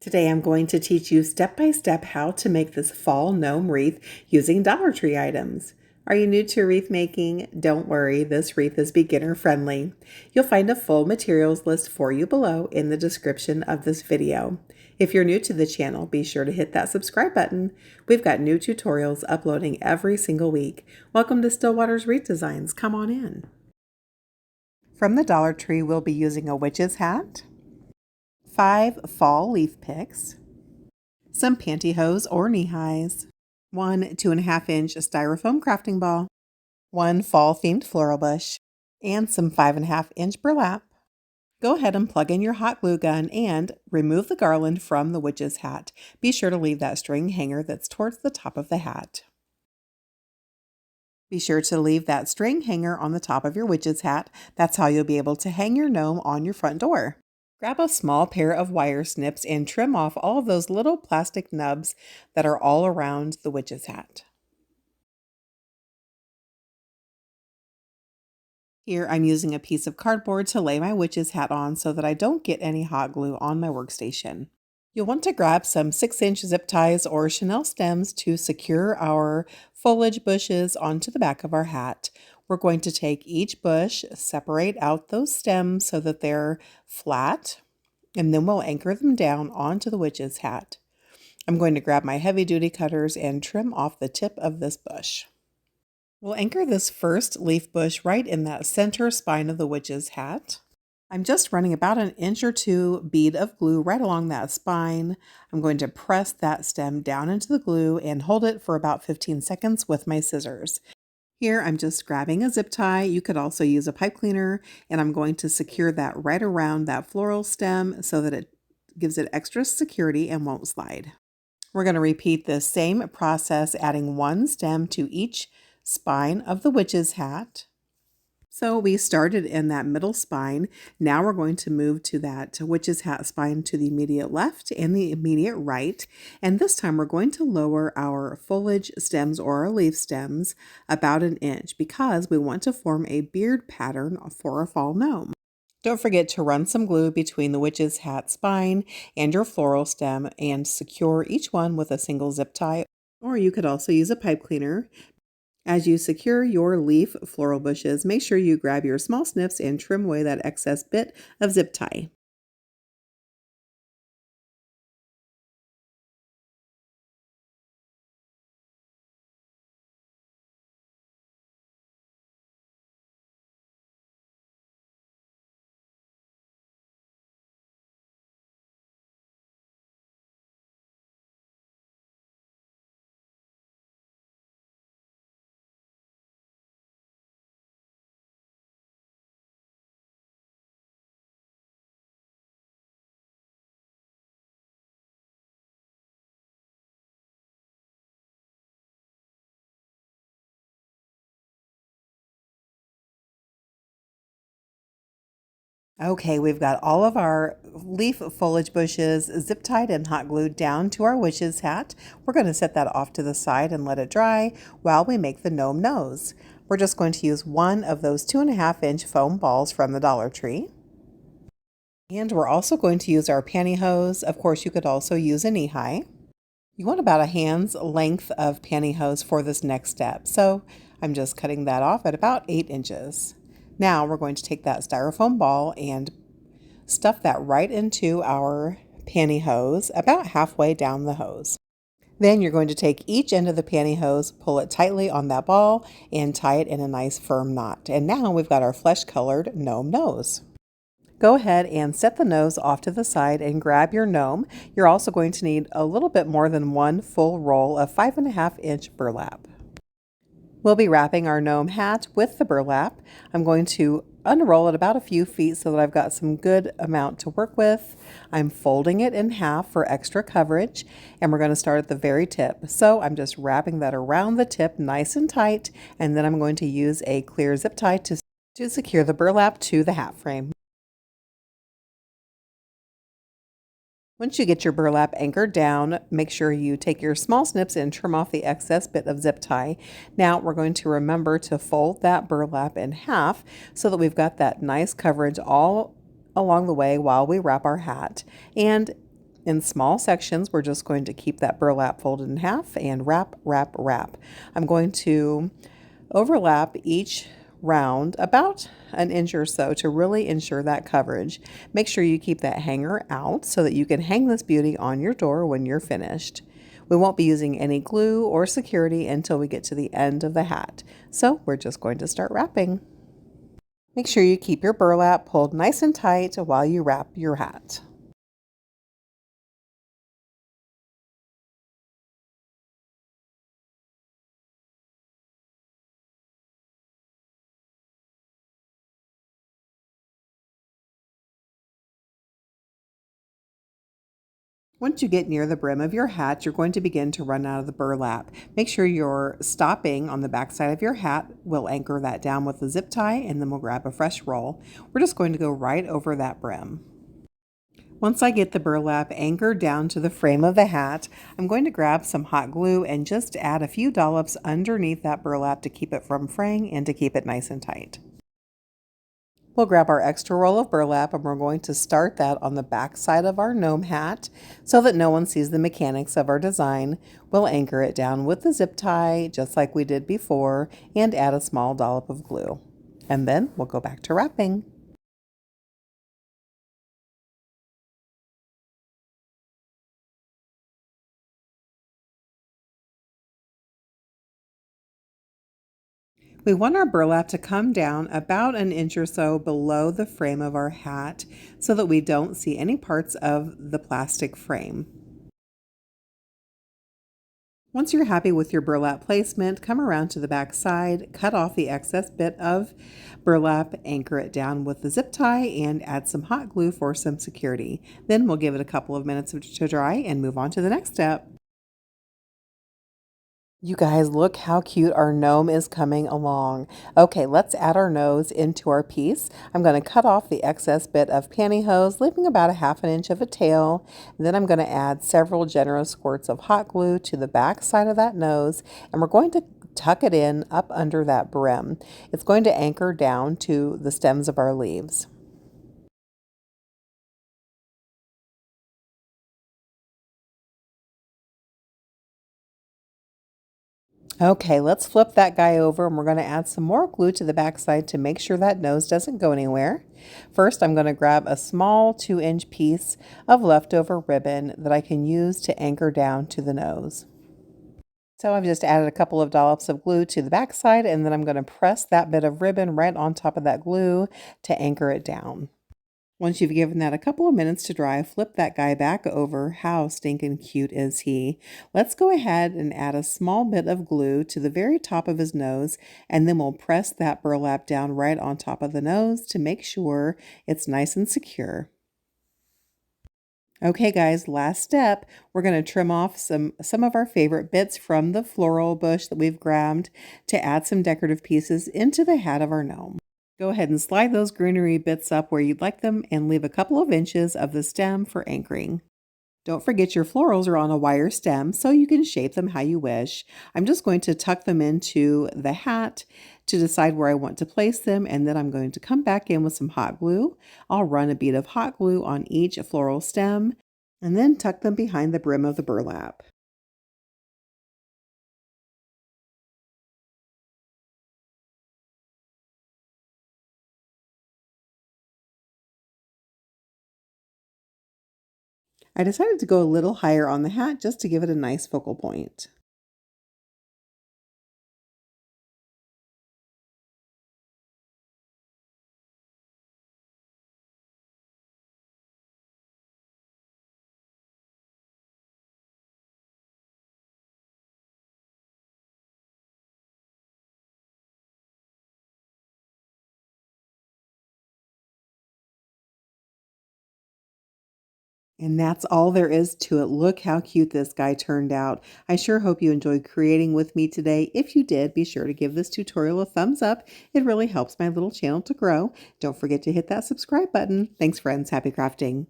Today I'm going to teach you step by step how to make this fall gnome wreath using Dollar Tree items. Are you new to wreath making? Don't worry, this wreath is beginner friendly. You'll find a full materials list for you below in the description of this video. If you're new to the channel, be sure to hit that subscribe button. We've got new tutorials uploading every single week. Welcome to Stillwater's Wreath Designs. Come on in. From the Dollar Tree, we'll be using a witch's hat, 5 fall leaf picks, some pantyhose or knee-highs, 1 2.5-inch styrofoam crafting ball, 1 fall-themed floral bush, and some 5.5-inch burlap. Go ahead and plug in your hot glue gun and remove the garland from the witch's hat. Be sure to leave that string hanger that's towards the top of the hat. Be sure to leave that string hanger on the top of your witch's hat. That's how you'll be able to hang your gnome on your front door. Grab a small pair of wire snips and trim off all of those little plastic nubs that are all around the witch's hat. Here I'm using a piece of cardboard to lay my witch's hat on so that I don't get any hot glue on my workstation. You'll want to grab some 6-inch zip ties or chenille stems to secure our foliage bushes onto the back of our hat. We're going to take each bush, separate out those stems so that they're flat, and then we'll anchor them down onto the witch's hat. I'm going to grab my heavy-duty cutters and trim off the tip of this bush. We'll anchor this first leaf bush right in that center spine of the witch's hat. I'm just running about 1 inch or 2 bead of glue right along that spine. I'm going to press that stem down into the glue and hold it for about 15 seconds with my scissors. Here I'm just grabbing a zip tie. You could also use a pipe cleaner, and I'm going to secure that right around that floral stem so that it gives it extra security and won't slide. We're going to repeat this same process, adding 1 stem to each spine of the witch's hat. So we started in that middle spine. Now we're going to move to that witch's hat spine to the immediate left and the immediate right. And this time we're going to lower our foliage stems or our leaf stems about 1 inch because we want to form a beard pattern for a fall gnome. Don't forget to run some glue between the witch's hat spine and your floral stem and secure each one with a single zip tie, or you could also use a pipe cleaner. As you secure your leaf floral bushes, make sure you grab your small snips and trim away that excess bit of zip tie. Okay, we've got all of our leaf foliage bushes zip tied and hot glued down to our witch's hat. We're going to set that off to the side and let it dry while we make the gnome nose. We're just going to use 1 of those 2.5-inch foam balls from the Dollar Tree. And we're also going to use our pantyhose. Of course, you could also use a knee-high. You want about a hand's length of pantyhose for this next step. So I'm just cutting that off at about 8 inches. Now we're going to take that styrofoam ball and stuff that right into our pantyhose about halfway down the hose. Then you're going to take each end of the pantyhose, pull it tightly on that ball, and tie it in a nice firm knot. And now we've got our flesh-colored gnome nose. Go ahead and set the nose off to the side and grab your gnome. You're also going to need a little bit more than 1 full roll of 5.5-inch burlap. We'll be wrapping our gnome hat with the burlap. I'm going to unroll it about a few feet so that I've got some good amount to work with. I'm folding it in half for extra coverage, and we're going to start at the very tip. So I'm just wrapping that around the tip nice and tight, and then I'm going to use a clear zip tie to secure the burlap to the hat frame. Once you get your burlap anchored down, make sure you take your small snips and trim off the excess bit of zip tie. Now we're going to remember to fold that burlap in half so that we've got that nice coverage all along the way while we wrap our hat. And In small sections, we're just going to keep that burlap folded in half and wrap, wrap, wrap. I'm going to overlap each round about an inch or so to really ensure that coverage. Make sure you keep that hanger out so that you can hang this beauty on your door when you're finished. We won't be using any glue or security until we get to the end of the hat. So we're just going to start wrapping. Make sure you keep your burlap pulled nice and tight while you wrap your hat. Once you get near the brim of your hat, you're going to begin to run out of the burlap. Make sure you're stopping on the back side of your hat. We'll anchor that down with a zip tie and then we'll grab a fresh roll. We're just going to go right over that brim. Once I get the burlap anchored down to the frame of the hat, I'm going to grab some hot glue and just add a few dollops underneath that burlap to keep it from fraying and to keep it nice and tight. We'll grab our extra roll of burlap and we're going to start that on the back side of our gnome hat so that no one sees the mechanics of our design. We'll anchor it down with the zip tie just like we did before and add a small dollop of glue. And then we'll go back to wrapping. We want our burlap to come down about an inch or so below the frame of our hat so that we don't see any parts of the plastic frame. Once you're happy with your burlap placement, come around to the back side, cut off the excess bit of burlap, anchor it down with the zip tie, and add some hot glue for some security. Then we'll give it a couple of minutes to dry and move on to the next step. You guys, look how cute our gnome is coming along. Okay, let's add our nose into our piece. I'm going to cut off the excess bit of pantyhose, leaving about a half an inch of a tail. And then I'm going to add several generous squirts of hot glue to the back side of that nose, and we're going to tuck it in up under that brim. It's going to anchor down to the stems of our leaves. Okay, let's flip that guy over and we're going to add some more glue to the backside to make sure that nose doesn't go anywhere. First, I'm going to grab a small 2-inch piece of leftover ribbon that I can use to anchor down to the nose. So I've just added a couple of dollops of glue to the backside and then I'm going to press that bit of ribbon right on top of that glue to anchor it down. Once you've given that a couple of minutes to dry, flip that guy back over. How stinking cute is he? Let's go ahead and add a small bit of glue to the very top of his nose, and then we'll press that burlap down right on top of the nose to make sure it's nice and secure. Okay guys, last step, we're going to trim off some of our favorite bits from the floral bush that we've grabbed to add some decorative pieces into the hat of our gnome. Go ahead and slide those greenery bits up where you'd like them and leave a couple of inches of the stem for anchoring. Don't forget your florals are on a wire stem so you can shape them how you wish. I'm just going to tuck them into the hat to decide where I want to place them, and then I'm going to come back in with some hot glue. I'll run a bead of hot glue on each floral stem and then tuck them behind the brim of the burlap. I decided to go a little higher on the hat just to give it a nice focal point. And that's all there is to it. Look how cute this guy turned out. I sure hope you enjoyed creating with me today. If you did, be sure to give this tutorial a thumbs up. It really helps my little channel to grow. Don't forget to hit that subscribe button. Thanks friends. Happy crafting.